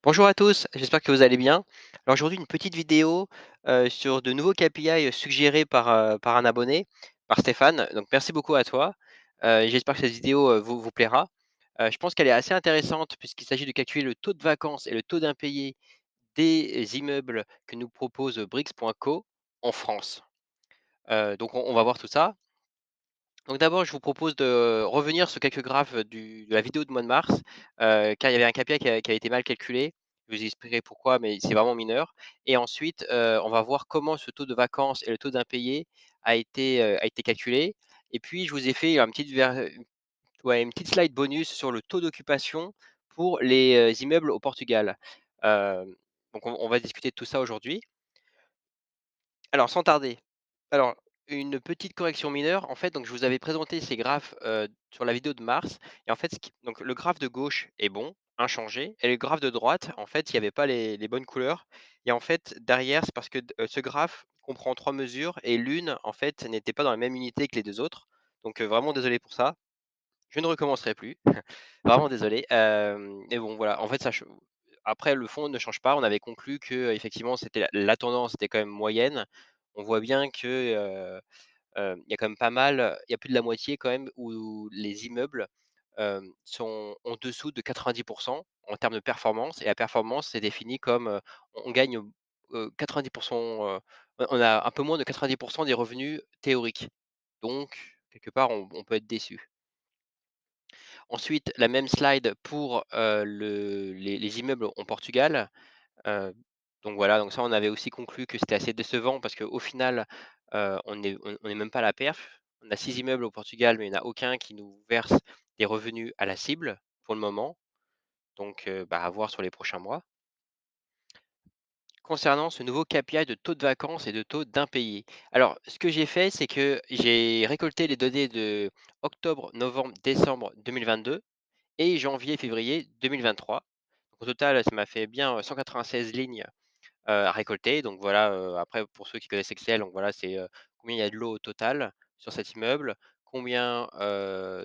Bonjour à tous, j'espère que vous allez bien. Alors aujourd'hui, une petite vidéo sur de nouveaux KPI suggérés par un abonné, par Stéphane. Donc merci beaucoup à toi. J'espère que cette vidéo vous plaira. Je pense qu'elle est assez intéressante puisqu'il s'agit de calculer le taux de vacances et le taux d'impayé des immeubles que nous propose Brix.co en France. Donc on va voir tout ça. Donc d'abord, je vous propose de revenir sur quelques graphes de la vidéo de mois de mars, car il y avait un KPI qui a été mal calculé. Je vous expliquerai pourquoi, mais c'est vraiment mineur. Et ensuite, on va voir comment ce taux de vacances et le taux d'impayé a été calculé. Et puis, je vous ai fait une petite slide bonus sur le taux d'occupation pour les immeubles au Portugal. Donc, on va discuter de tout ça aujourd'hui. Alors, sans tarder, alors une petite correction mineure, en fait, donc je vous avais présenté ces graphes, sur la vidéo de mars et en fait, donc le graphe de gauche est bon, inchangé et le graphe de droite, en fait, il y avait pas les bonnes couleurs et en fait, derrière, c'est parce que ce graphe comprend 3 mesures et l'une, en fait, n'était pas dans la même unité que les 2 autres. Donc, vraiment désolé pour ça. Je ne recommencerai plus. Vraiment désolé, mais bon, voilà, en fait, ça ch après le fond ne change pas. On avait conclu que effectivement c'était la tendance était quand même moyenne. On voit bien que, il y a quand même pas mal, il y a plus de la moitié quand même où les immeubles, sont en dessous de 90 en termes de performance et la performance, c'est défini comme, on gagne, 90 on a un peu moins de 90 des revenus théoriques. Donc quelque part, on peut être déçu. Ensuite, la même slide pour, les immeubles en Portugal. Heu, donc voilà, donc ça, on avait aussi conclu que c'était assez décevant parce qu'au final, on est même pas à la perf. On a 6 immeubles au Portugal, mais il n'y en a aucun qui nous verse des revenus à la cible pour le moment. Donc, à voir sur les prochains mois. Concernant ce nouveau KPI de taux de vacances et de taux d'impayés. Alors, ce que j'ai fait, c'est que j'ai récolté les données de octobre, novembre, décembre 2022 et janvier-février 2023. Au total, ça m'a fait bien, 196 lignes, à récolter. Donc voilà, après pour ceux qui connaissent Excel, donc voilà, c'est, combien il y a de lots au total sur cet immeuble, combien,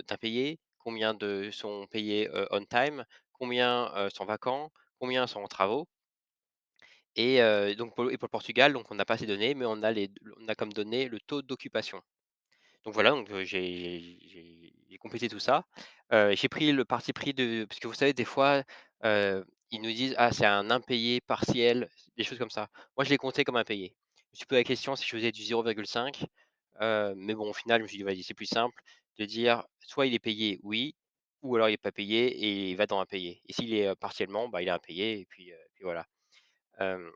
d'impayés, combien de sont payés, on time, combien, sont vacants, combien sont en travaux donc pour le Portugal, donc on n'a pas ces données, mais on a comme données le taux d'occupation. Donc voilà, donc j'ai complété tout ça. J'ai pris le parti pris de parce que vous savez des fois, ils nous disent: «Ah c'est un impayé partiel», des choses comme ça. Moi je l'ai compté comme impayé. Je me suis posé la question si je faisais du 0,5, mais bon au final je me suis dit: «Vas-y c'est plus simple de dire soit il est payé, oui, ou alors il est pas payé et il va dans impayé et s'il est, partiellement, il est impayé et puis voilà». Hem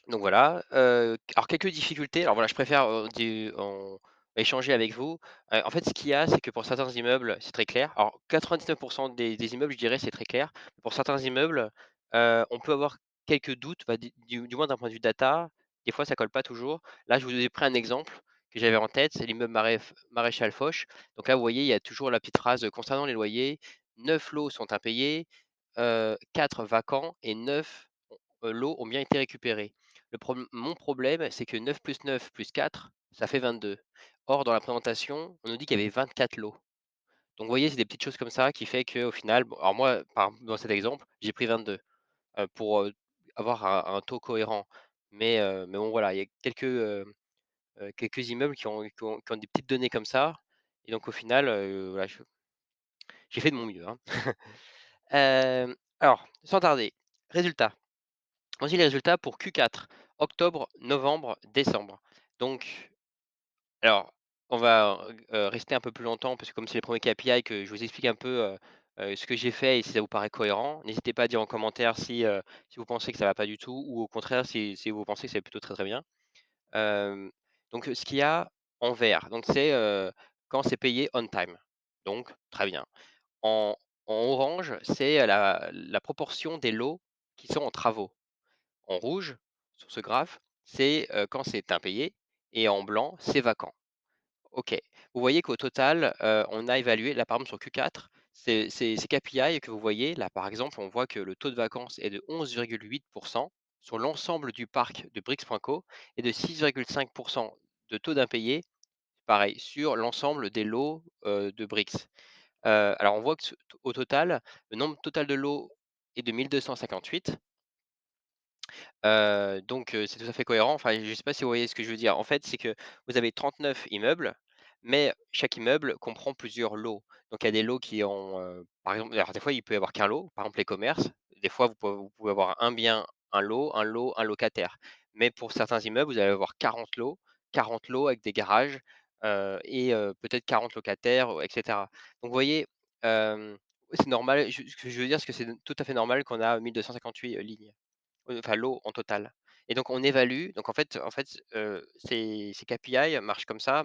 donc voilà, alors quelques difficultés, alors voilà, je préfère, échanger avec vous. En fait, ce qu'il y a, c'est que pour certains immeubles, c'est très clair. Alors 99 des immeubles, je dirais, c'est très clair. Pour certains immeubles, on peut avoir quelques doutes, du moins d'un point de vue data. Des fois, ça colle pas toujours. Là, je vous ai pris un exemple que j'avais en tête, c'est l'immeuble Maréchal Foch. Donc là, vous voyez, il y a toujours la petite phrase, concernant les loyers, 9 lots sont impayés, 4 vacants et 9 lots ont bien été récupérés. Mon problème, c'est que 9 plus 9 plus 4, ça fait 22. Or, dans la présentation, on nous dit qu'il y avait 24 lots. Donc, vous voyez, c'est des petites choses comme ça qui fait qu'au final, bon, alors moi, dans cet exemple, j'ai pris 22 pour avoir un taux cohérent. Mais bon, voilà, il y a quelques immeubles qui ont des petites données comme ça. Et donc, au final, voilà, j'ai fait de mon mieux, hein. Alors, sans tarder, résultat. Voici les résultats pour Q4, octobre, novembre, décembre. Donc, alors, on va, rester un peu plus longtemps parce que comme c'est les premiers KPI que je vous explique un peu, ce que j'ai fait et si ça vous paraît cohérent. N'hésitez pas à dire en commentaire si vous pensez que ça va pas du tout ou au contraire si vous pensez que c'est plutôt très, très bien. Hem, donc, ce qu'il y a en vert, donc c'est, quand c'est payé on time, donc très bien. En orange, c'est la proportion des lots qui sont en travaux. En rouge, sur ce graphe, c'est, quand c'est impayé et en blanc, c'est vacant. OK. Vous voyez qu'au total, on a évalué là, par exemple, sur Q4, ces KPI que vous voyez, là, par exemple, on voit que le taux de vacances est de 11,8 sur l'ensemble du parc de Brix.co et de 6,5 de taux d'impayés, pareil, sur l'ensemble des lots, de Brix. Alors on voit que au total, le nombre total de lots est de 1 258. C'est tout à fait cohérent. Enfin, je ne sais pas si vous voyez ce que je veux dire. En fait, c'est que vous avez 39 immeubles, mais chaque immeuble comprend plusieurs lots. Donc il y a des lots qui ont, par exemple, alors des fois, il peut y avoir qu'un lot, par exemple les commerces. Des fois, vous pouvez avoir un bien, un lot, un locataire. Mais pour certains immeubles, vous allez avoir 40 lots avec des garages, peut-être 40 locataires, et cetera. Donc vous voyez, c'est normal, ce que je veux dire, c'est que c'est tout à fait normal qu'on a 1 258 lignes. Enfin l'eau en total, et donc on évalue, donc ces KPI marchent comme ça,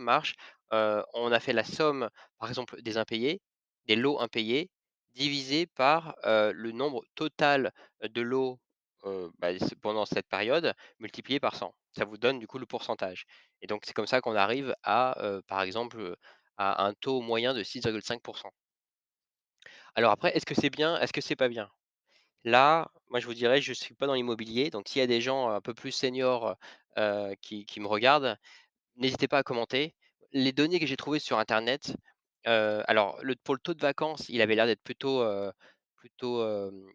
on a fait la somme, par exemple, des impayés, des lots impayés, divisé par, le nombre total de lots, pendant cette période, multiplié par 100. Ça vous donne du coup le pourcentage, et donc c'est comme ça qu'on arrive à, par exemple, à un taux moyen de 6,5. Alors après, est-ce que c'est bien? Est-ce que c'est pas bien? Là, moi, je vous dirais, je ne suis pas dans l'immobilier, donc s'il y a des gens un peu plus seniors, qui me regardent, n'hésitez pas à commenter. Les données que j'ai trouvées sur internet, alors pour le taux de vacances, il avait l'air d'être plutôt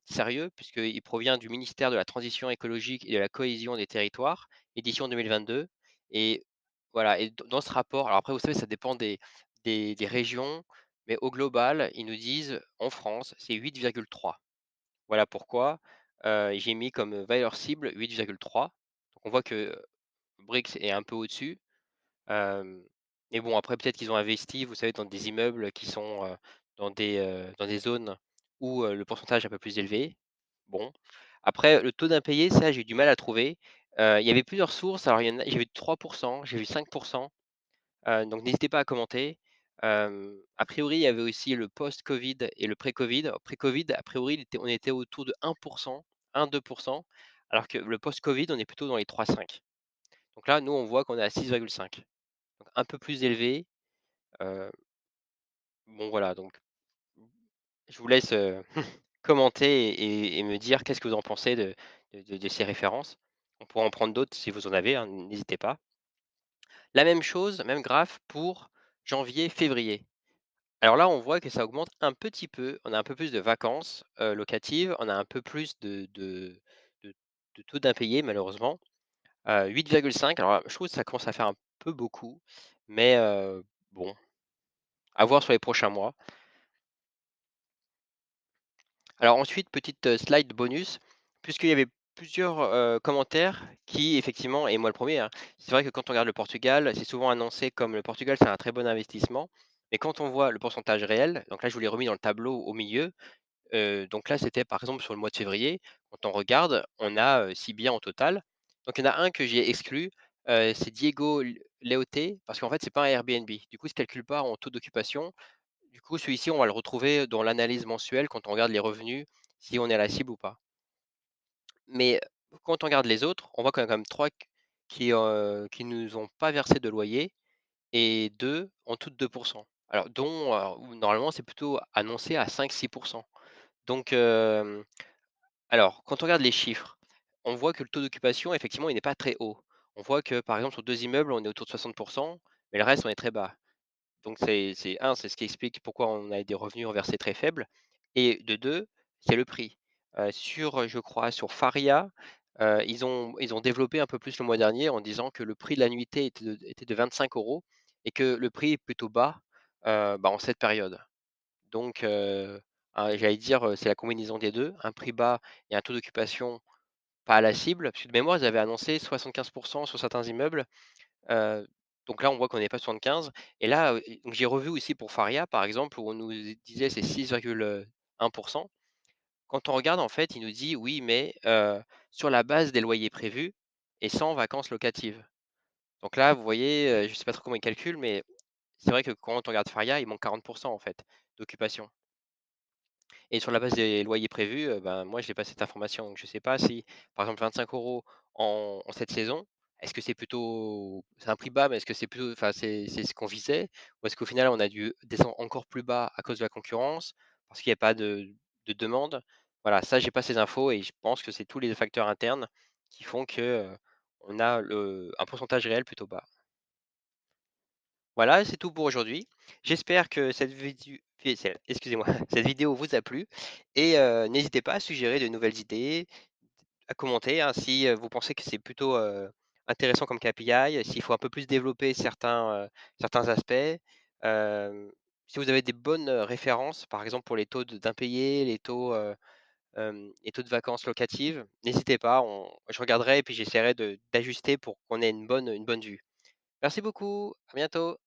sérieux, puisqu'il provient du ministère de la Transition écologique et de la cohésion des territoires, édition 2022, et voilà, et dans ce rapport, alors après, vous savez, ça dépend des régions, mais au global, ils nous disent en France, c'est 8,3. Voilà pourquoi, j'ai mis comme valeur cible 8,3. Donc on voit que Brix est un peu au-dessus, hem, mais bon, après peut-être qu'ils ont investi, vous savez, dans des immeubles qui sont, dans des zones où, le pourcentage est un peu plus élevé. Bon, après le taux d'impayé, ça j'ai eu du mal à trouver. Il y avait plusieurs sources, alors il y en a, j'ai vu 3, j'ai vu 5. Donc n'hésitez pas à commenter. A priori, il y avait aussi le post-Covid et le pré-Covid. Pré-Covid, a priori, on était autour de 1%, 1-2%, alors que le post-Covid, on est plutôt dans les 3-5. Donc là, nous, on voit qu'on est à 6,5, donc un peu plus élevé. Heu, bon voilà, donc je vous laisse, commenter et me dire qu'est-ce que vous en pensez de ces références. On pourra en prendre d'autres si vous en avez, hein, n'hésitez pas. La même chose, même graphe pour janvier, février. Alors là, on voit que ça augmente un petit peu. On a un peu plus de vacances, locatives, on a un peu plus de de taux d'impayés malheureusement. 8,5, alors là, je trouve que ça commence à faire un peu beaucoup, mais bon, à voir sur les prochains mois. Alors ensuite, petite, slide bonus, puisqu'il y avait plusieurs, commentaires qui effectivement, et moi le premier, hein, c'est vrai que quand on regarde le Portugal, c'est souvent annoncé comme le Portugal, c'est un très bon investissement, mais quand on voit le pourcentage réel, donc là je vous l'ai remis dans le tableau au milieu. Donc là, c'était par exemple sur le mois de février, quand on regarde, on a, 6 biens au total. Donc il y en a un que j'ai exclu, c'est Diego Leote, parce qu'en fait, c'est pas un Airbnb. Du coup, il ne se calcule pas en taux d'occupation. Du coup, celui-ci, on va le retrouver dans l'analyse mensuelle quand on regarde les revenus, si on est à la cible ou pas. Mais quand on regarde les autres, on voit qu'on a quand même 3 qui nous ont pas versé de loyer, et 2 en tout de 2. Alors où normalement, c'est plutôt annoncé à 5-6. Donc alors, quand on regarde les chiffres, on voit que le taux d'occupation, effectivement, il n'est pas très haut. On voit que, par exemple, sur 2 immeubles, on est autour de 60, mais le reste, on est très bas. Donc c'est ce qui explique pourquoi on a des revenus reversés très faibles, et de 2, c'est le prix. Je crois, sur Faria, ils ont développé un peu plus le mois dernier en disant que le prix de la nuitée était de 25 € et que le prix est plutôt bas, en cette période. Donc j'allais dire, c'est la combinaison des 2, un prix bas et un taux d'occupation pas à la cible, parce que de mémoire, ils avaient annoncé 75 sur certains immeubles, heu, donc là, on voit qu'on n'est pas 75, et là, donc j'ai revu aussi pour Faria, par exemple, où on nous disait c'est 6,1. Quand on regarde, en fait, il nous dit: «Oui, mais sur la base des loyers prévus et sans vacances locatives». Donc là, vous voyez, je ne sais pas trop comment ils calculent, mais c'est vrai que quand on regarde Faria, il manque 40 en fait, d'occupation. Et sur la base des loyers prévus, ben, moi, je n'ai pas cette information. Donc je ne sais pas si, par exemple, 25 € en cette saison, est-ce que c'est un prix bas, mais est-ce que c'est plutôt, enfin, c'est ce qu'on visait? Ou est-ce qu'au final, on a dû descendre encore plus bas à cause de la concurrence, parce qu'il y a pas de demande? Voilà, ça, j'ai pas ces infos, et je pense que c'est tous les facteurs internes qui font que, on a un pourcentage réel plutôt bas. Voilà, c'est tout pour aujourd'hui. J'espère que cette excusez-moi, cette vidéo vous a plu et n'hésitez pas à suggérer de nouvelles idées, à commenter, hein, si, vous pensez que c'est plutôt, intéressant comme KPI, s'il faut un peu plus développer certains aspects. Hem, Si vous avez des bonnes, références, par exemple pour les taux d'impayés, les taux de vacances locatives, n'hésitez pas, je regarderai et puis j'essaierai d'ajuster pour qu'on ait une bonne vue. Merci beaucoup, à bientôt.